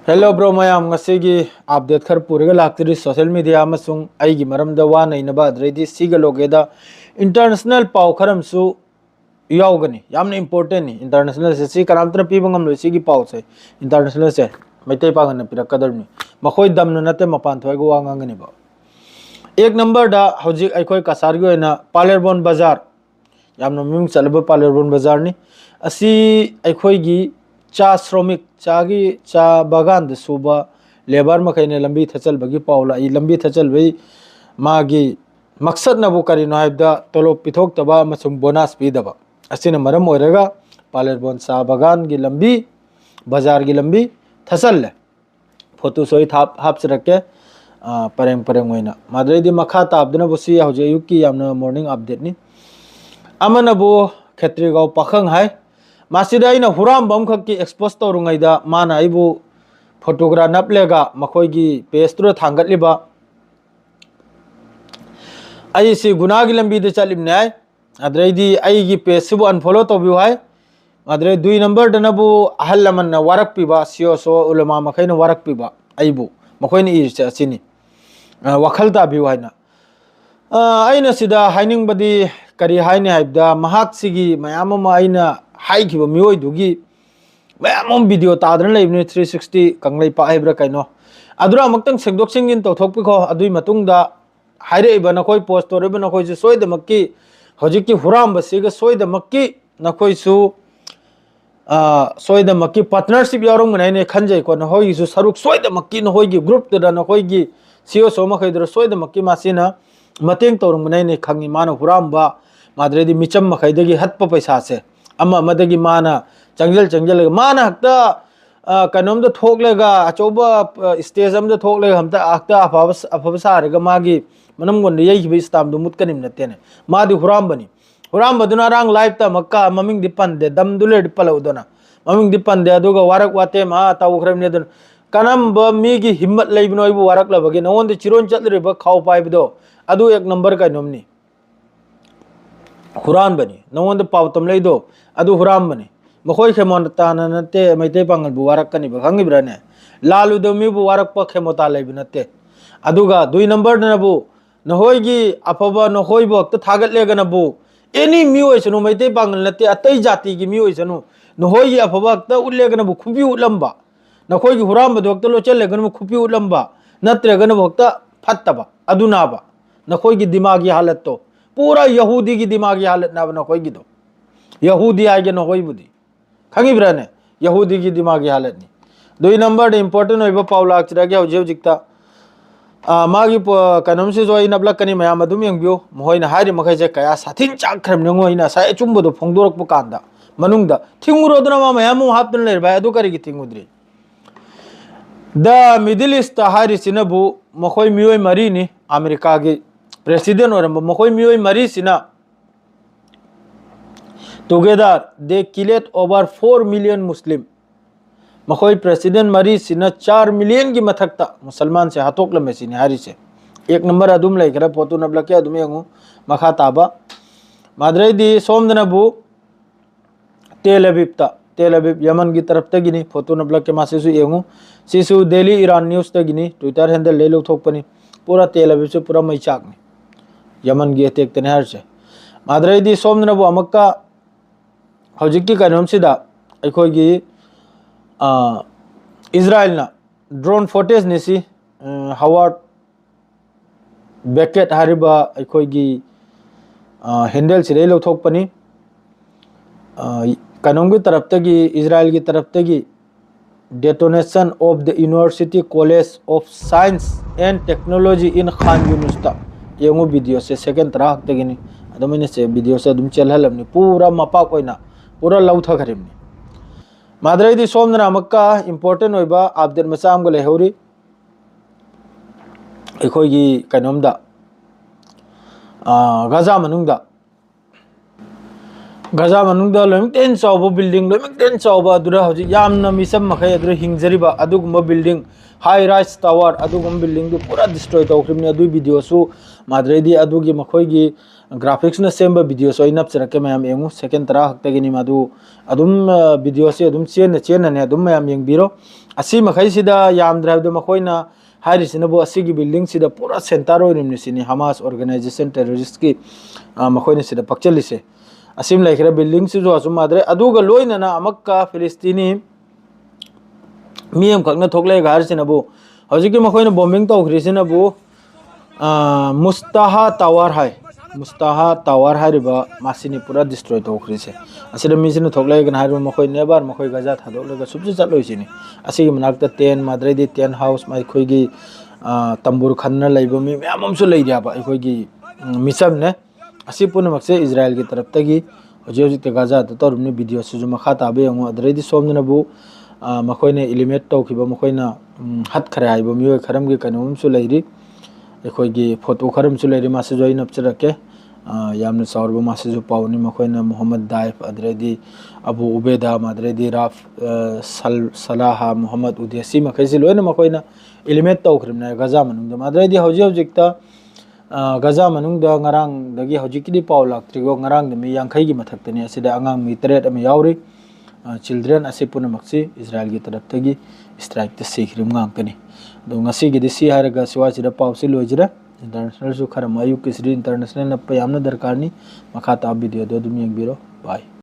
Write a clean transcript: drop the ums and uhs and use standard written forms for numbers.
hello bro ma'am update खर पूरगा लाक्तरी social media अमसुंग आइगी मरमदा वा नैनबा अद्रैदी सिगा लोगेदा international पाव खरमसु यावगनी यामना important नि इंटरनेशनल से कनामतना पीबा ngamlo सिगी पाव से इंटरनेशनल से मैतै पागन पिरकदरनी मखोय दमन नते मपान थोयगो वा nganगनी बा एक नंबर दा हौजिक अखोय कासारगी ओइना पालेरबोन बाजार यामना मिंग चलबा पालेरबोन बाजार नि असि अखोयगी चा श्रमिक चागी चा बागान सूबा लेबर मखैने लंबी थचल बगी पावला ई लंबी थचल बई मागी मकसद नबु करिनो हाइबदा तोलो पिथोक तबा मसुंग बोनस पीदबा असिना मरम ओइरगा पालेरबोन चा बागान की लंबी बाजार की लंबी थसल ले फोटो सोई थाप हापसरके परेंग परेंग ओइना माद्रेदी मखा ताबदना बुसी हौजे युकी यामना मॉर्निंग अपडेट नि अमनबु खेत्रीगाव पाखंग हाय मासिदा इन हुराम बम खक की एक्सपोज तौरुंगैदा माना आइबु फोटोग्राफ नपलेगा मखोयगी पेस्ट्रो थांगतलिबा आइसी गुनागी लंबी दे चलिबने अद्रैदी आइगी पेज सिबु अनफॉलो तौबिउ हाय अद्रै दुई नंबर दनबु अहल लमन वारक पिबा सियोसो उलमा मखैन वारक पिबा आइबु मखोयनि इरसे असिनी वखल ताबिउ हायना आइना सिदा हाइनिंग बदी करी हाइने हाइबदा महाक सिगी मयाम मा आइना हाइखिबा मियोय दुगी मयाम वीडियो तादन लेबने 360 कंगलै पाइब्रा कैनो अदुरा मक्तंग सेंगदोक सेंगिन तौथोकपिखो अदुई मतुंगदा हाइरेइबा नखोय पोस्ट तोरेबा नखोय से सोयदमक्की हजिक्की हुराम बसिगा सोयदमक्की नखोयसु सोयदमक्की पार्टनरशिप यारोंग मनाइने खंजै को नहोयसु सरुक सोयदमक्की नहोयगी ग्रुप तदा नखोयगी सियोसो मखैदर सोयदमक्की मासिना मतेंग तौरंग मनाइने खंगी माना हुरामबा माद्रेदी मिचम मखैदगी हत्प पैसा से अमा मदगी माना चंगल चंगल माना हक्ता कनोमदा थोकलेगा अचोबा स्टेज अमदा थोकलेगा हमता आक्ता अफबसारगा मागी मनमगोन यैखिबा स्टाम दु मुतकनिम नतेने मादी हुराम बनी हुराम बदुना रांग लाइव ता मक्का ममिंग दिपन दे दम दुले दिपलौदना ममिंग दिपन दे अदुगा वारक वाते मा तावखरमने दन कनम ब मीगी हिम्मत लेबनो इबु वारक लबगे नवोंद चिरोन चतलरिबा खाव पाइबदो अदु एक नंबर का नोमनी हुरान बनी नवोंद पावतम लेदो अदु हुराम बनी मखोय खेमोन ताना नते मैते पांगल बु वारक कनि बखंगिब्राने लालु दमी बु वारक प खेमोता लेब नते अदुगा दुई नंबर नबु नहोयगी अफबा नहोय बक थागत लेगनबु एनी मियोयसनु मैते पांगल नते अतै जाति की मियोयसनु नहोयगी अफबा त उल्लेगनबु खुबी उलंबा नखोयगी हुराम बदोक लोचल लेगनबु खुबी उलंबा नत्रेगन भक्ता फत्तबा अदुनाबा नखोयगी दिमागी हालत तो पूरा यहूदी की दिमागी हालत ना नखोयगी तो यहूदी आगे नखोय बुदी खंगिब्राने यहूदी की दिमागी हालत नि दुई नंबर इंपोर्टेंट होइबा पाउला अक्षरगे हौजे हौजिकता मागी कनम से जो इन अब्लक कनी मयाम अदुम यंगबियो मोहैना हारि मखैजे कया साथिन चाखरम नंगोइना साय चुंबदो फोंगदोरक कांदा मनुंगदा थिंगुरोदना मा मयाम हापतन लेर बाय अदु करिगी थिंगुद्री द मिडिल ईस्ट हारि सिनबु मखोय मियोय मरी नि अमेरिका की प्रेसिडेंट और मखोय मियोय मरी सिना together they killed over 4 million Muslim मखोय प्रेसिडेंट मरी सिना 4 मिलियन की मथकता मुसलमान से हाथोक लमे सिने हारि से एक नंबर अदुम लेखरा फोटो नबलके अदुम यंगु मखा ताबा माद्रेदी सोमदनबु तेल अवीव यमन की तरफ तगिनी फोटो नबलके मासेसु यंगु सिसु दिल्ली ईरान न्यूज़ तगिनी ट्विटर हैंडल ले लो थोकपनी पूरा तेल अवीव से पूरा मैचाकनी यमन की अटैक तने हर से माद्रेदी सोमदनबु अमक्का हौजिक्की कनोमसिदा अखोयगी इजराइल ना ड्रोन फोटेज निसी हावर्ड बेकेट हारिबा अखोयगी हैंडल से लौथोकपनी कनोम की तरफ तगी इजराइल की तरफ तगी detonation of the university college of science and technology in Khan यूनुस्ता येंगु वीडियो से सेकंड तरह तगिनी अदमने से वीडियो से अदम चलहलमनी पूरा मपाक होइना पूरा लौथखरिमनी माद्रेदी सोमदना मक्का इंपोर्टेंट होइबा अपडेट मचाम गले हौरी अखोयगी कनोमदा गाजा मनुंगदा लोमिंगटेन चावबो बिल्डिंग लोमिंगटेन चावबा अदुरा हजि यामना मिसम मखै अदुरा हिंगजरिबा अदुगुम बिल्डिंग हाई राइज टावर अदुगुम बिल्डिंग दु पूरा डिस्ट्रॉय तौखरिमनी अदु वीडियो सु माद्रेदी अदुगी मखोयगी ग्राफिक्स न सेम वीडियो सो इन नपचरके मैम यंगु सेकंड तरह हक्तगिनी मादु अदुम वीडियो से अदुम चेन ने अदुम मैम यंगबिरो ꯑꯁꯤ ꯃꯈꯩꯁꯤꯗ ꯌꯥꯝꯗ꯭ꯔꯦ ꯍꯥꯏꯕꯗ ꯃꯈꯣꯏꯅ ꯍꯥꯏꯔꯤꯁꯤꯅꯕꯨ ꯑꯁꯤꯒꯤ ꯕꯤꯜꯗꯤꯡꯁꯤꯗ ꯄꯨꯔꯥ ꯁꯦꯟꯇꯔ ꯑꯣꯏꯔꯤꯕꯅꯤ ꯍꯃꯥꯁ ꯑꯣꯔꯒꯅꯥꯏꯖꯦꯁꯟ ꯇꯦꯔꯣꯔꯤꯁꯀꯤ ꯃꯈꯣꯏꯅ ꯁꯤꯗ ꯄꯛꯆꯜꯂꯤꯁꯦ ꯑꯁꯤम ꯂꯩꯈ꯭ꯔꯦ ꯕꯤꯜꯗꯤꯡꯁꯤꯁꯨ ꯑꯁꯨꯝ ꯃꯥꯗ꯭ꯔꯦ ꯑꯗꯨꯒ ꯂꯣꯏꯅꯅ ꯑꯃꯛꯀ ꯐꯤꯂꯤꯁꯇꯤꯅꯤ ꯃꯤ ꯑꯃꯈꯛꯅ ꯊꯣꯛꯂꯛꯑꯒ ꯍꯥꯏꯔꯤꯁꯤꯅꯕꯨ ꯍꯧꯖꯤꯛꯀꯤ ꯃꯈꯣꯏꯅ ꯕꯣꯝꯕꯤꯡ ꯇꯧꯈ꯭ꯔꯤꯁꯤꯅꯕꯨ मुस्ताहा टावर है मुस्ताहा टावर हारिबा मासिनी पूरा डिस्ट्रॉय तौखरीसे असिदा मिसिन थोकलायगन हारिबा मखोय नेबार मखोय गजा थादोलगा सुबजि चटलोइसिनी असिगी मनाकता टेन माद्रेदी टेन हाउस माइखोयगी तंबूर खन्ना लैबो मी म्याममसु लैदियाबा अखोयगी मिसम ने असि पुनमक्से इजराइल की तरफ तगी हजि हजि गजा तौरबनि वीडियो सुजु मखा ताबे यंगो अद्रेदी सोमनबु मखोयने एलिमिनेट तौखिबा मखोयना हत खरे हाइबो मियोय खरमगी कनोमसु लैरि अखोयगी फोटो खरमसु लैरि मासे जोइ नपचरके यामने सौरबो मासे जो पावनी मखोयना Mohammad दाइफ अद्रेदी Abu Ubaida माद्रेदी Ralph सलाहा Mohammad Udeshi मखैसे लोयना मखोयना eliminate तौखरिमना Gaza मनुंगदा माद्रेदी हौजि हौजिकता Gaza मनुंगदा ngarang dagi hojikidi paw laktrigo ngarang de mi yankhai gi mathaktani asida angang mi tret am yauri children ase punamakse Israel gi taraf tagi strike te sikrim ngangkani do ngasi gi disi haraga siwachi da paw si lojira international su khara mayu kisri international na payamna darkar ni makha ta video do dum yengbiro bye